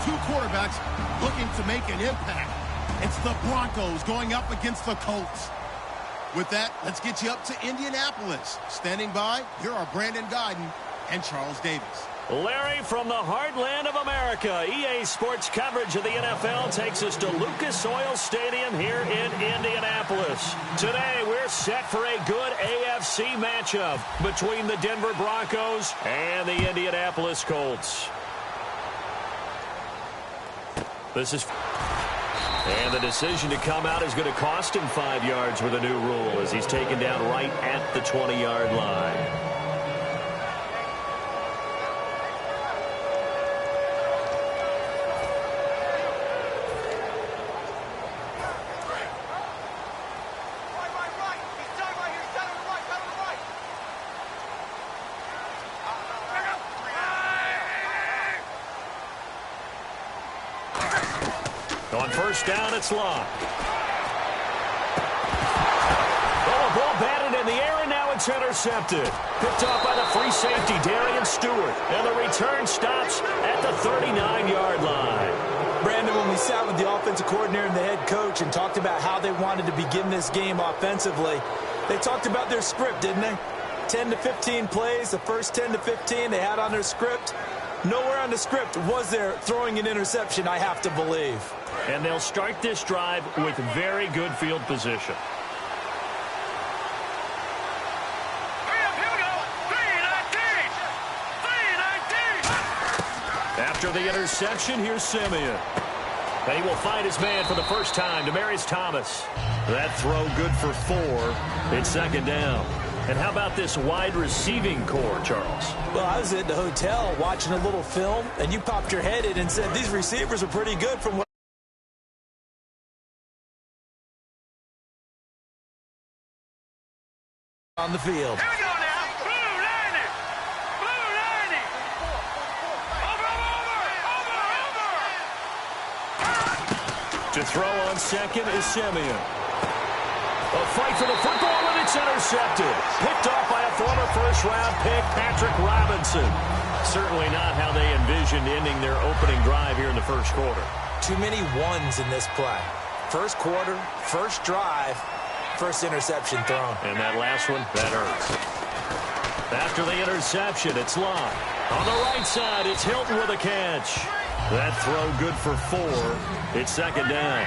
two quarterbacks looking to make an impact. It's the Broncos going up against the Colts. With that, let's get you up to Indianapolis. Standing by, here are Brandon Guyton and Charles Davis. Larry, from the heartland of America, EA Sports coverage of the NFL takes us to Lucas Oil Stadium here in Indianapolis. Today, we're set for a good AFC matchup between the Denver Broncos and the Indianapolis Colts. And the decision to come out is going to cost him 5 yards with a new rule as he's taken down right at the 20-yard line. On first down, it's locked. Oh, a ball batted in the air, and now it's intercepted. Picked off by the free safety, Darian Stewart. And the return stops at the 39-yard line. Brandon, when we sat with the offensive coordinator and the head coach and talked about how they wanted to begin this game offensively, they talked about their script, didn't they? 10 to 15 plays, the first 10 to 15 they had on their script. Nowhere on the script was there throwing an interception, I have to believe. And they'll start this drive with very good field position. After the interception, here's Simeon. And he will find his man for the first time, Demaryius Thomas. That throw good for 4. It's second down. And how about this wide receiving core, Charles? Well, I was at the hotel watching a little film, and you popped your head in and said, these receivers are pretty good from what on the field. Here we go now. Blue 90. Blue 90. Over. To throw on second is Simeon. A fight for the football, and it's intercepted. Picked off by a former first-round pick, Patrick Robinson. Certainly not how they envisioned ending their opening drive here in the first quarter. Too many ones in this play. First quarter, first drive, first interception thrown. And that last one, that hurts. After the interception, it's locked. On the right side, it's Hilton with a catch. That throw good for 4. It's second down.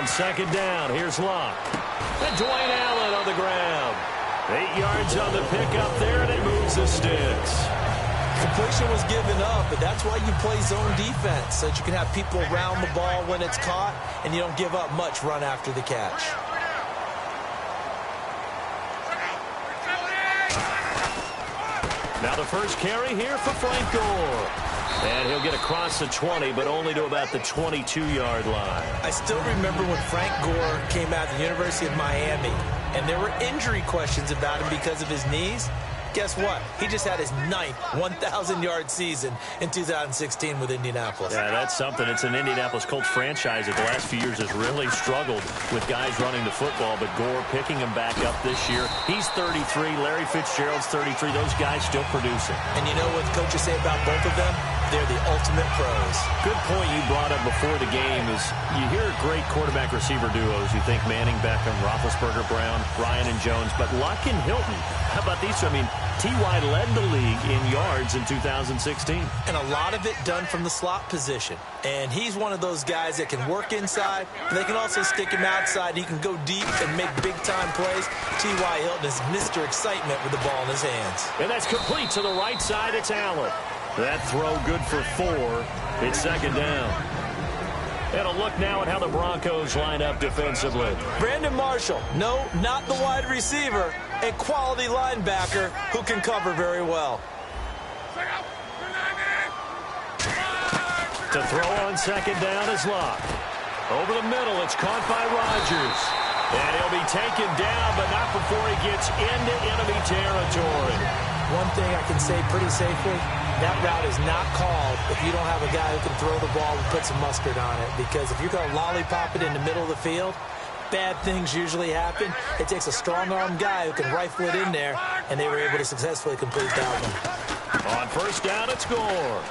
Second down, here's Locke. And Dwayne Allen on the ground. 8 yards on the pickup there, and it moves the sticks. Completion was given up, but that's why you play zone defense, so that you can have people around the ball when it's caught, and you don't give up much run after the catch. Now the first carry here for Frank Gore. And he'll get across the 20, but only to about the 22-yard line. I still remember when Frank Gore came out of the University of Miami, and there were injury questions about him because of his knees. Guess what? He just had his 9th 1,000-yard season in 2016 with Indianapolis. Yeah, that's something. It's an Indianapolis Colts franchise that the last few years has really struggled with guys running the football, but Gore picking him back up this year. He's 33. Larry Fitzgerald's 33. Those guys still producing. And you know what coaches say about both of them? They're the ultimate pros. Good point you brought up before the game is you hear great quarterback-receiver duos. You think Manning, Beckham, Roethlisberger, Brown, Ryan, and Jones. But Luck and Hilton, how about these two? I mean, T.Y. led the league in yards in 2016. And a lot of it done from the slot position. And he's one of those guys that can work inside, but they can also stick him outside. He can go deep and make big-time plays. T.Y. Hilton is Mr. Excitement with the ball in his hands. And that's complete to the right side. It's Allen. That throw good for 4. It's second down. And a look now at how the Broncos line up defensively. Brandon Marshall, no, not the wide receiver, a quality linebacker who can cover very well. To throw on second down is Locke. Over the middle, it's caught by Rodgers. And he'll be taken down, but not before he gets into enemy territory. One thing I can say pretty safely, that route is not called if you don't have a guy who can throw the ball and put some mustard on it. Because if you're going to lollipop it in the middle of the field, bad things usually happen. It takes a strong-armed guy who can rifle it in there, and they were able to successfully complete that one. On first down, it's Gore.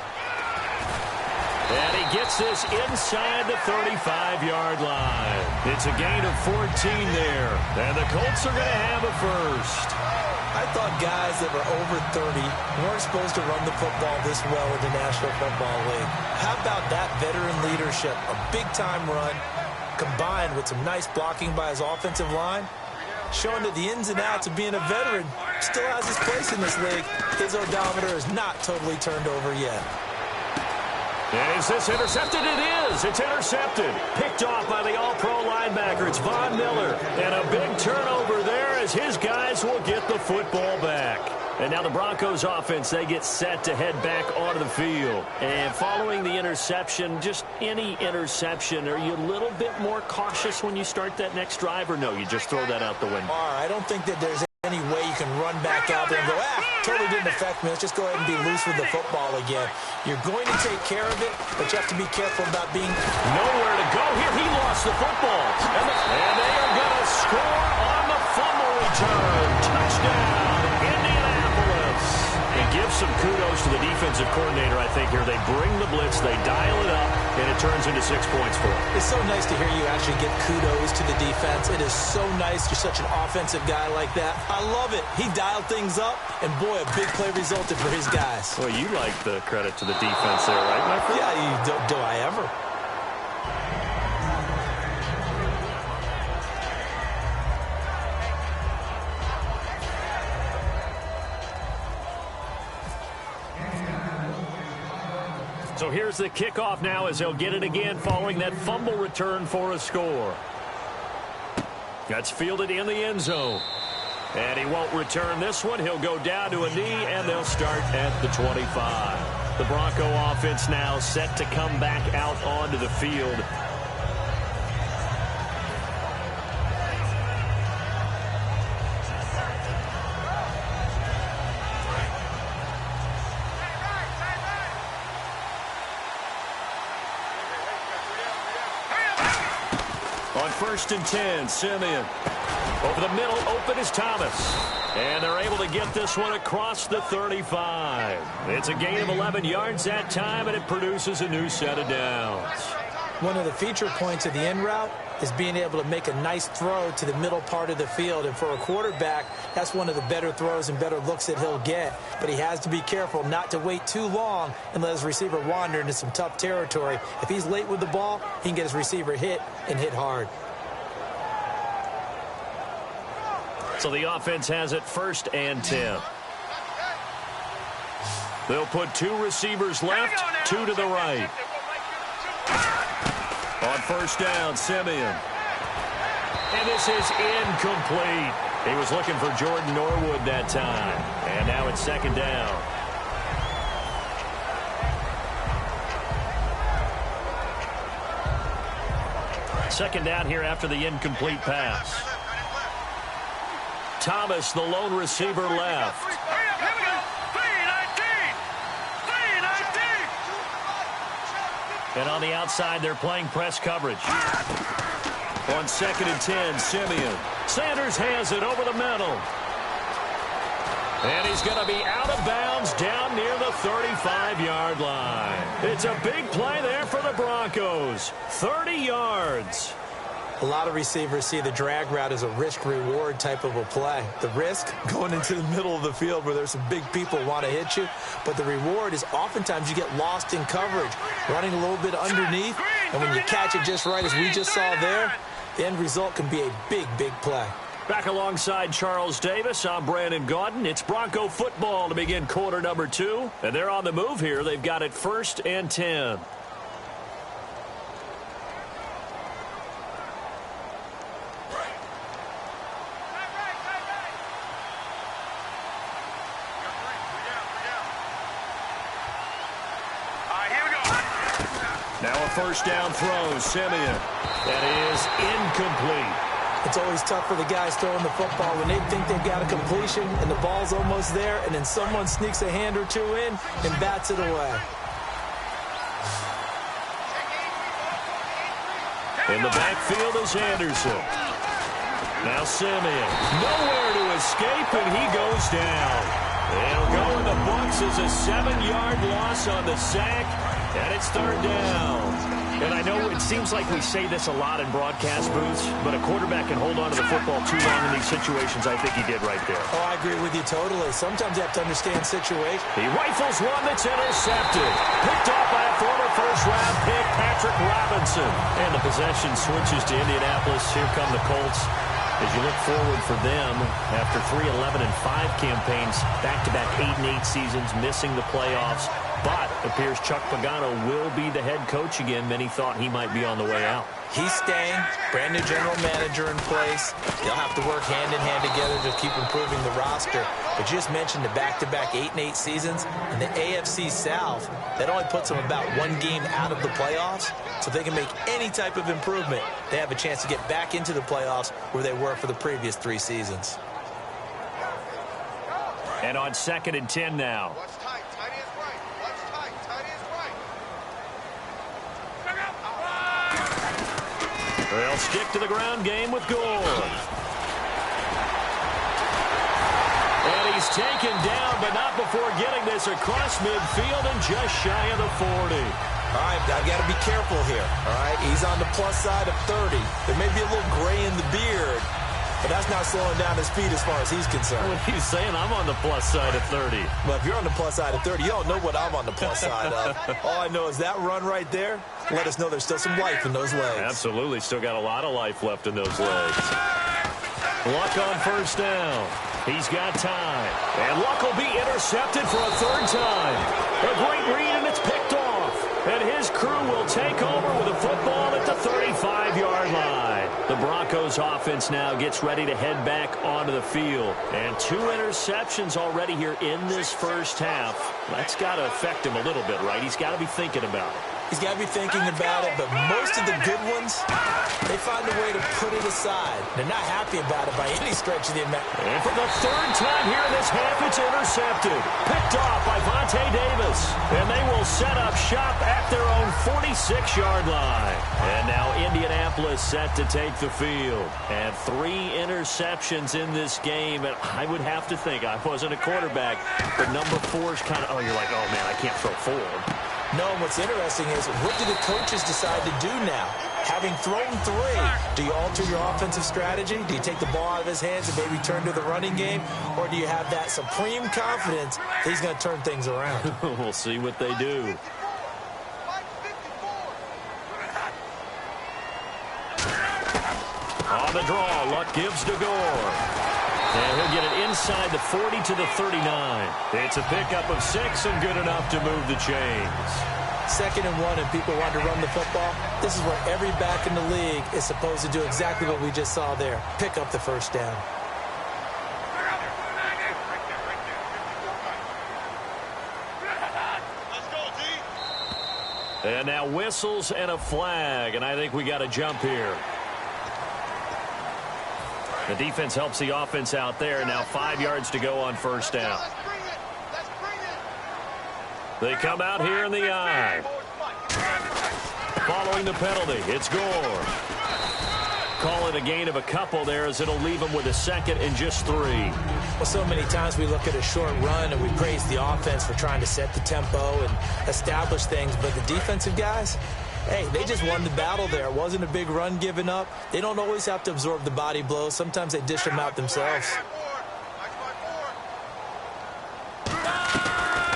And he gets this inside the 35-yard line. It's a gain of 14 there. And the Colts are going to have a first. I thought guys that were over 30 weren't supposed to run the football this well in the National Football League. How about that veteran leadership? A big-time run combined with some nice blocking by his offensive line, showing that the ins and outs of being a veteran still has his place in this league. His odometer is not totally turned over yet. And is this intercepted? It is. It's intercepted. Picked off by the all-pro linebacker. It's Von Miller. And a big turnover there as his guys will get the football back. And now the Broncos offense, they get set to head back onto the field. And following the interception, just any interception, are you a little bit more cautious when you start that next drive, or no, you just throw that out the window? I don't think that there's any way you can run back out there and go, totally didn't affect me. Let's just go ahead and be loose with the football again. You're going to take care of it, but you have to be careful about being nowhere to go here. He lost the football. And they are going to score on the fumble return. Touchdown, Indianapolis. And give some kudos to the defensive coordinator, I think, here. They bring the blitz, they dial it up, and it turns into 6 points for them. It's so nice to hear you actually give kudos to the defense. It is so nice. You're such an offensive guy like that. I love it. He dialed things up, and boy, a big play resulted for his guys. Well, you like the credit to the defense there, right, my friend? Yeah, do I ever? So here's the kickoff now as they'll get it again following that fumble return for a score. That's fielded in the end zone. And he won't return this one. He'll go down to a knee, and they'll start at the 25. The Bronco offense now set to come back out onto the field. On 1st and 10, Simeon. Over the middle, open is Thomas. And they're able to get this one across the 35. It's a gain of 11 yards that time, and it produces a new set of downs. One of the feature points of the end route is being able to make a nice throw to the middle part of the field. And for a quarterback, that's one of the better throws and better looks that he'll get. But he has to be careful not to wait too long and let his receiver wander into some tough territory. If he's late with the ball, he can get his receiver hit and hit hard. So the offense has it 1st and 10. They'll put 2 receivers left, 2 to the right. On 1st down, Simeon. And this is incomplete. He was looking for Jordan Norwood that time. And now it's 2nd down. Second down here after the incomplete pass. Thomas, the lone receiver, left. Here we go. 3-19. And on the outside, they're playing press coverage. On 2nd and 10, Simeon. Sanders has it over the middle. And he's going to be out of bounds down near the 35-yard line. It's a big play there for the Broncos. 30 yards. A lot of receivers see the drag route as a risk-reward type of a play. The risk, going into the middle of the field where there's some big people want to hit you. But the reward is oftentimes you get lost in coverage, running a little bit underneath. And when you catch it just right, as we just saw there, the end result can be a big, big play. Back alongside Charles Davis, I'm Brandon Gaudin. It's Bronco football to begin quarter number 2. And they're on the move here. They've got it 1st and 10. Now a 1st down throw, Simeon. That is incomplete. It's always tough for the guys throwing the football when they think they've got a completion and the ball's almost there, and then someone sneaks a hand or two in and bats it away. In the backfield is Anderson. Now Simeon. Nowhere to escape, and he goes down. It'll go in the books as a 7-yard loss on the sack, and it's third down. And I know it seems like we say this a lot in broadcast booths, but a quarterback can hold on to the football too long in these situations. I think he did right there. Oh, I agree with you totally. Sometimes you have to understand situation. He rifles one that's intercepted. Picked off by a former first-round pick, Patrick Robinson. And the possession switches to Indianapolis. Here come the Colts. As you look forward for them, after 3 11-5 campaigns, back-to-back 8-8 seasons, missing the playoffs, but appears Chuck Pagano will be the head coach again. Many thought he might be on the way out. He's staying, brand new general manager in place. They'll have to work hand-in-hand together to keep improving the roster. But you just mentioned the back-to-back 8-8 seasons. In the AFC South, that only puts them about 1 game out of the playoffs. So if they can make any type of improvement, they have a chance to get back into the playoffs where they were for the previous 3 seasons. And on 2nd and 10 now. They'll stick to the ground game with Gore. And he's taken down, but not before getting this across midfield and just shy of the 40. All right, I've got to be careful here. All right, he's on the plus side of 30. There may be a little gray in the beard, but that's not slowing down his speed as far as he's concerned. What he's saying, I'm on the plus side of 30. Well, if you're on the plus side of 30, you don't know what I'm on the plus side of. All I know is that run right there let us know there's still some life in those legs. Absolutely, still got a lot of life left in those legs. Luck on first down. He's got time. And Luck will be intercepted for a 3rd time. A great read, and it's picked off. And his crew will take over with a football at the 35-yard line. The Broncos offense now gets ready to head back onto the field. And 2 interceptions already here in this first half. That's got to affect him a little bit, right? He's got to be thinking about it. He's got to be thinking about it, but most of the good ones, they find a way to put it aside. They're not happy about it by any stretch of the imagination. And for the 3rd time here in this half, it's intercepted. Picked off by Vontae Davis. And they will set up shop at their own 46-yard line. And now Indianapolis set to take the field. And 3 interceptions in this game. And I would have to think, I wasn't a quarterback, but number 4 is kind of, you're like, oh, man, I can't throw forward. No, and what's interesting is, what do the coaches decide to do now? Having thrown 3, do you alter your offensive strategy? Do you take the ball out of his hands and maybe turn to the running game? Or do you have that supreme confidence that he's going to turn things around? We'll see what they do. On the draw, Luck gives to Gore. And he'll get it inside the 40 to the 39. It's a pickup of 6 and good enough to move the chains. 2nd and 1 and people want to run the football. This is where every back in the league is supposed to do exactly what we just saw there. Pick up the first down. And now whistles and a flag, and I think we got a jump here. The defense helps the offense out there. Now 5 yards to go on first down. They come out here in the eye. Following the penalty, it's Gore. Call it a gain of a couple there as it'll leave them with a 2nd and just 3. Well, so many times we look at a short run and we praise the offense for trying to set the tempo and establish things, but the defensive guys, hey, they just won the battle there. It wasn't a big run given up. They don't always have to absorb the body blows. Sometimes they dish them out themselves.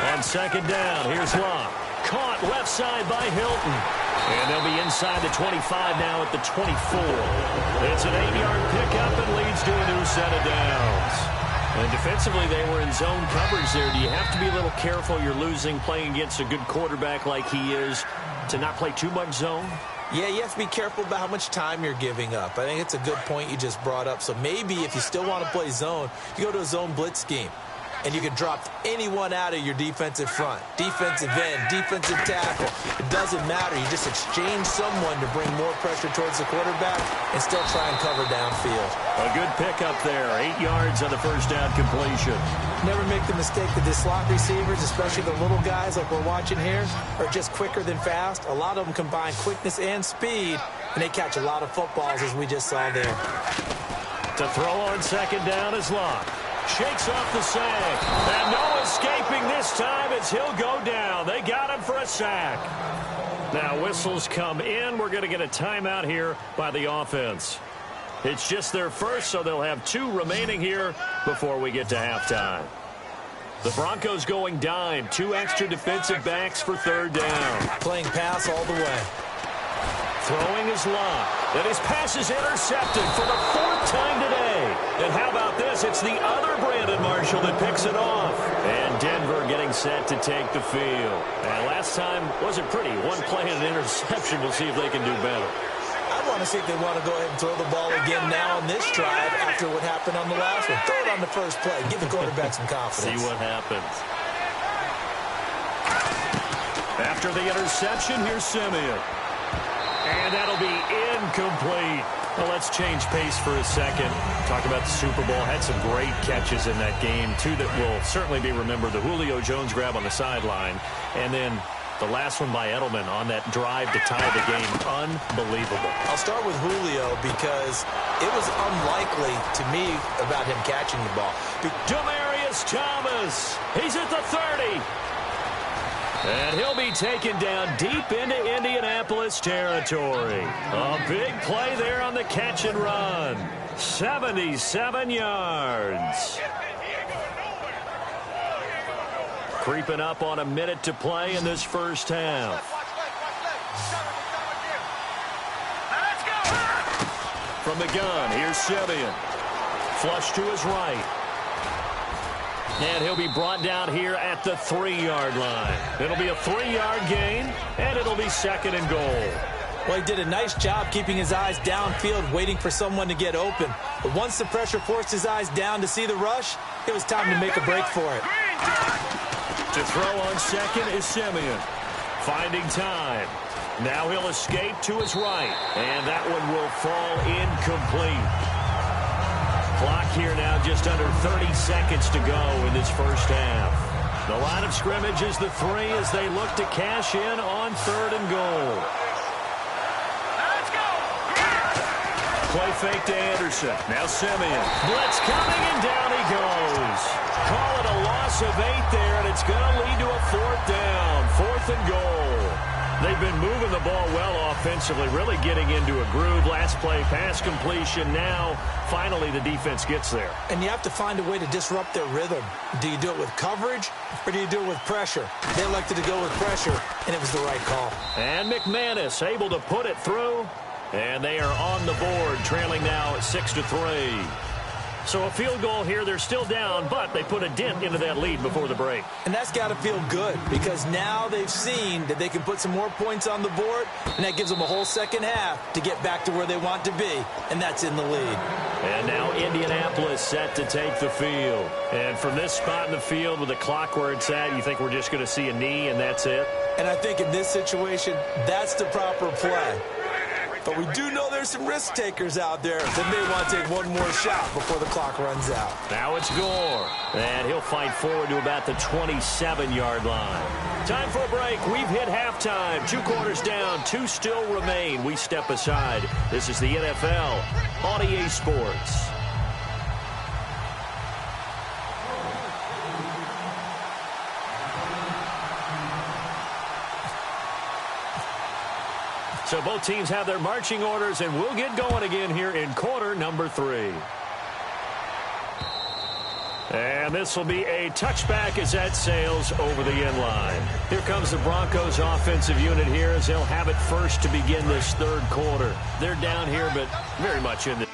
On 2nd down, here's Luck. Caught left side by Hilton. And they'll be inside the 25 now at the 24. It's an 8-yard pickup and leads to a new set of downs. And defensively, they were in zone coverage there. Do you have to be a little careful? You're losing playing against a good quarterback like he is to not play too much zone? Yeah, you have to be careful about how much time you're giving up. I think it's a good point you just brought up. So maybe if you still want to play zone, you go to a zone blitz scheme. and you can drop anyone out of your defensive front. Defensive end, defensive tackle. It doesn't matter. You just exchange someone to bring more pressure towards the quarterback and still try and cover downfield. A good pickup there. 8 yards on the first down completion. Never make the mistake that the slot receivers, especially the little guys like we're watching here, are just quicker than fast. A lot of them combine quickness and speed, and they catch a lot of footballs, as we just saw there. To throw on second down is Locke. Shakes off the sack. And no escaping this time as he'll go down. They got him for a sack. Now whistles come in. We're going to get a timeout here by the offense. It's just their first, so they'll have 2 remaining here before we get to halftime. The Broncos going dime. 2 extra defensive backs for third down. Playing pass all the way. Throwing is Locke. And his pass is intercepted for the 4th time today. And how about this? It's the other Brandon Marshall that picks it off. And Denver getting set to take the field. And last time wasn't pretty. 1 play and an interception. We'll see if they can do better. I want to see if they want to go ahead and throw the ball again now on this drive after what happened on the last one. Throw it on the first play. Give the quarterback some confidence. See what happens. After the interception, here's Simeon. And that'll be incomplete. Well, let's change pace for a second. Talk about the Super Bowl. Had some great catches in that game. 2 that will certainly be remembered. The Julio Jones grab on the sideline. And then the last one by Edelman on that drive to tie the game. Unbelievable. I'll start with Julio because it was unlikely to me about him catching the ball. Demaryius Thomas. He's at the 30. And he'll be taken down deep into Indianapolis territory. A big play there on the catch and run. 77 yards. Creeping up on a minute to play in this first half. From the gun, here's Simeon. Flush to his right. And he'll be brought down here at the 3-yard line. It'll be a 3-yard gain, and it'll be 2nd and goal. Well, he did a nice job keeping his eyes downfield, waiting for someone to get open. But once the pressure forced his eyes down to see the rush, it was time to make a break for it. To throw on second is Simeon. Finding time. Now he'll escape to his right. And that one will fall incomplete. Clock here now just under 30 seconds to go in this first half. The line of scrimmage is the 3 as they look to cash in on 3rd and goal. Let's go. Play fake to Anderson. Now Simeon. Blitz coming and down he goes. Call it a loss of 8 there, and it's going to lead to a 4th down. 4th and goal. They've been moving the ball well offensively, really getting into a groove. Last play, pass completion. Now, finally, the defense gets there. And you have to find a way to disrupt their rhythm. Do you do it with coverage, or do you do it with pressure? They elected to go with pressure, and it was the right call. And McManus able to put it through. And they are on the board, trailing now at 6-3. So a field goal here. They're still down, but they put a dent into that lead before the break. And that's got to feel good because now they've seen that they can put some more points on the board, and that gives them a whole second half to get back to where they want to be, and that's in the lead. And now Indianapolis set to take the field. And from this spot in the field with the clock where it's at, you think we're just going to see a knee and that's it? And I think in this situation, that's the proper play. But we do know there's some risk takers out there that may want to take one more shot before the clock runs out. Now it's Gore. And he'll fight forward to about the 27-yard line. Time for a break. We've hit halftime. 2 quarters down. 2 still remain. We step aside. This is the NFL on EA Sports. So both teams have their marching orders, and we'll get going again here in quarter number 3. And this will be a touchback as that sails over the end line. Here comes the Broncos offensive unit here as they'll have it first to begin this 3rd quarter. They're down here, but very much in the